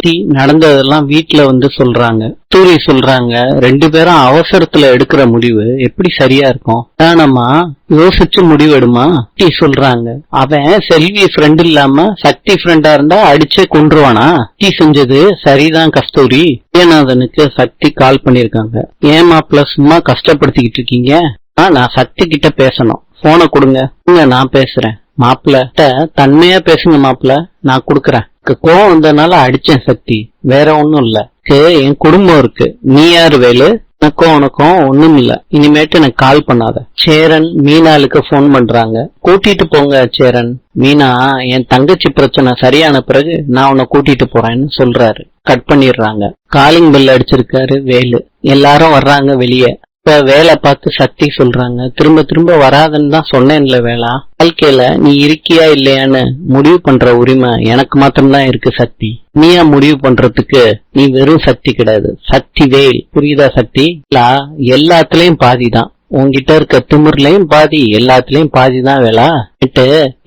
சக்தி நடந்ததெல்லாம் வீட்டுல வந்து சொல்றாங்க. கஸ்தூரி சொல்றாங்க, 2 பேரும் அவசரத்துல எடுக்கிற முடிவு எப்படி சரியா இருக்கும்? தானம்மா யோசிச்சு முடிவெடுமா? சக்தி சொல்றாங்க, அவன் செல்வி ஃப்ரெண்ட் இல்லாம சக்தி ஃப்ரெண்டா இருந்தா அடிச்சே கொன்றுவானா? சக்தி செஞ்சது சரிதான் கஸ்தூரி. ஏனாதனுக்கு சக்தி கால் பண்ணிருக்காங்க. ஏன் மாப்பிள்ள சும்மா கஷ்டப்படுத்திக்கிட்டு இருக்கீங்க? நான் சக்தி கிட்ட பேசணும், போனை கொடுங்க. நான் பேசுறேன். மாப்பிள்ள தன்மையா பேசுங்க மாப்பிள்ள, நான் குடுக்கறேன். கோவம் வந்ததுனால அடிச்சேன் சக்தி, வேற ஒண்ணும் இல்ல. என் குடும்பம் இருக்கு, நீ யாரு வேலு? உனக்கும் ஒண்ணும் இல்ல, இனிமேட்டு எனக்கு கால் பண்ணாத. சேரன் மீனாளுக்கு போன் பண்றாங்க. கூட்டிட்டு போங்க சேரன். மீனா, என் தங்கச்சி பிரச்சனை சரியான பிறகு நான் உன்னை கூட்டிட்டு போறேன்னு சொல்றாரு. கட் பண்ணிடுறாங்க. காலிங் பெல் அடிச்சிருக்காரு வேலு. எல்லாரும் வர்றாங்க வெளியே. இப்ப வேலை பார்த்து சக்தி சொல்றாங்க, திரும்ப திரும்ப வராதுன்னு தான் சொன்னேன்ல வேளா. வாழ்க்கையில நீ இருக்கியா இல்லையான்னு முடிவு பண்ற உரிமை எனக்கு மாத்திரம்தான் இருக்கு சக்தி. நீயா முடிவு பண்றதுக்கு நீ வெறும் சக்தி கிடையாது, சக்தி வேல். புரியுதா சக்தி? எல்லாத்துலயும் பாதிதான். உன்கிட்ட இருக்க திமிர்லயும் பாதி, எல்லாத்துலயும் பாதிதான் வேளா.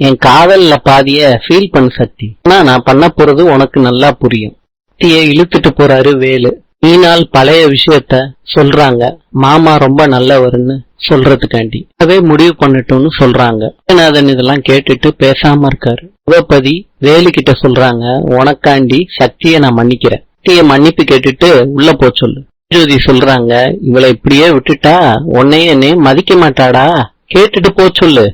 என் காதல்ல பாதிய ஃபீல் பண்ணு சக்தி. ஆனா நான் பண்ண போறது உனக்கு நல்லா புரியும். சக்தியை இழுத்துட்டு போறாரு வேலு. மீனால் பழைய விஷயத்த சொல்றாங்க. மாமா ரொம்ப நல்லவருன்னு சொல்றதுக்காண்டி அதே முடிவு பண்ணட்டும்னு சொல்றாங்க. ஏனாதன் இதெல்லாம் கேட்டுட்டு பேசாம இருக்காரு. சிவபதி வேலு கிட்ட சொல்றாங்க, உனக்காண்டி சக்திய நான் மன்னிக்கிறேன். சக்திய மன்னிப்பு கேட்டுட்டு உள்ள போ சொல்லு. ஜோதி சொல்றாங்க, இவளை இப்படியே விட்டுட்டா என்னையும் மதிக்க மாட்டாடா, கேட்டுட்டு போ சொல்லு.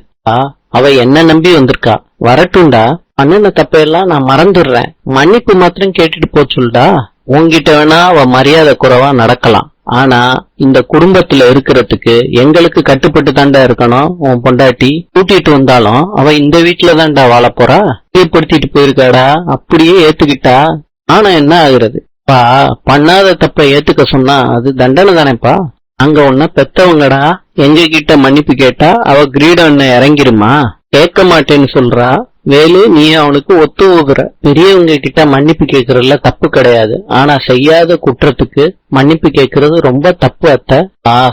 அவ என்ன நம்பி வந்திருக்கா, வரட்டும்டா. அண்ணன தப்பையெல்லாம் நான் மறந்துடுறேன், மன்னிப்பு மாத்திரம் கேட்டுட்டு போ சொல்லுடா. உன்கிட்ட வேணா அவ மரியாதை குறைவா நடக்கலாம், ஆனா இந்த குடும்பத்துல இருக்கிறதுக்கு எங்களுக்கு கட்டுப்பட்டு தாண்டா இருக்கணும். உன் பொண்டாட்டி கூட்டிட்டு வந்தாலும் அவ இந்த வீட்டுல தாண்டா வாழ போறா. ஏற்படுத்திட்டு போயிருக்காடா, அப்படியே ஏத்துக்கிட்டா ஆனா என்ன ஆகுறது? பா, பண்ணாத தப்ப ஏத்துக்க சொன்னா அது தண்டனை தானேப்பா. அங்க ஒன்ன பெத்தவங்கடா, எங்க கிட்ட மன்னிப்பு கேட்டா அவ கிரீடம் இறங்கிருமா? கேட்க மாட்டேன்னு சொல்றா. வேலு, நீ அவனுக்கு ஒத்து போகிற. பெரியவங்க கிட்ட மன்னிப்பு கேட்கறதுல தப்பு கிடையாது, ஆனா செய்யாத குற்றத்துக்கு மன்னிப்பு கேட்கறது ரொம்ப தப்பு அத்தை.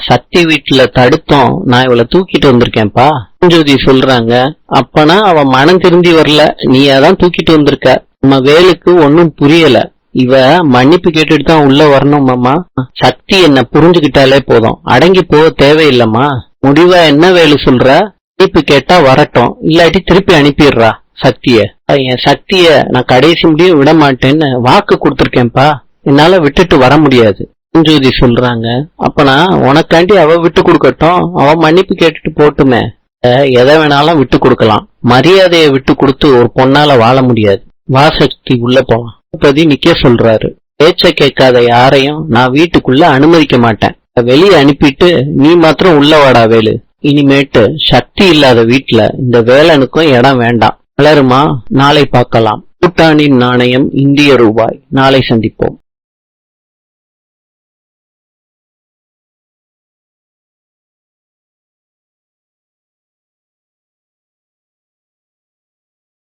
சக்தி வீட்டுல தடுத்தோம், நான் இவளை தூக்கிட்டு வந்திருக்கேன்ப்பா. ஜோதி சொல்றாங்க, அப்பனா அவ மனம் திருந்தி வரல, நீயாதான் தூக்கிட்டு வந்திருக்க. நம்ம வேலுக்கு ஒன்னும் புரியல. இவ மன்னிப்பு கேட்டுட்டு தான் உள்ள வரணும் மாமா. சக்தி என்ன புரிஞ்சுக்கிட்டாலே போதும், அடங்கி போக தேவையில்லம்மா. முடிவா என்ன வேலு சொல்ற? மன்னிப்பு கேட்டா வரட்டும், இல்லாட்டி திருப்பி அனுப்பிடுறா சக்திய. என் சக்திய நான் கடைசி முடியும் விட மாட்டேன்னு வாக்கு கொடுத்திருக்கேன்ப்பா, என்னால விட்டுட்டு வர முடியாது. ஜோதி சொல்றாங்க, அப்பனா உனக்காண்டி அவ விட்டு கொடுக்கட்டும், அவ மன்னிப்பு கேட்டுட்டு போட்டுமே. எதை வேணாலும் விட்டு கொடுக்கலாம், மரியாதையை விட்டு கொடுத்து ஒரு பொண்ணால வாழ முடியாது. வா சக்தி, உள்ள போலாம். நிக்க சொல்றாரு. பேச்ச கேட்காத யாரையும் நான் வீட்டுக்குள்ள அனுமதிக்க மாட்டேன். வெளியே அனுப்பிட்டு நீ மாத்திரம் உள்ள வாடா வேலு. இனிமேட்டு சக்தி இல்லாத வீட்டுல இந்த வேலனுக்கும் இடம் வேண்டாம். வளருமா? நாளை பார்க்கலாம். பூட்டானின் நாணயம் இந்திய ரூபாய். நாளை சந்திப்போம்.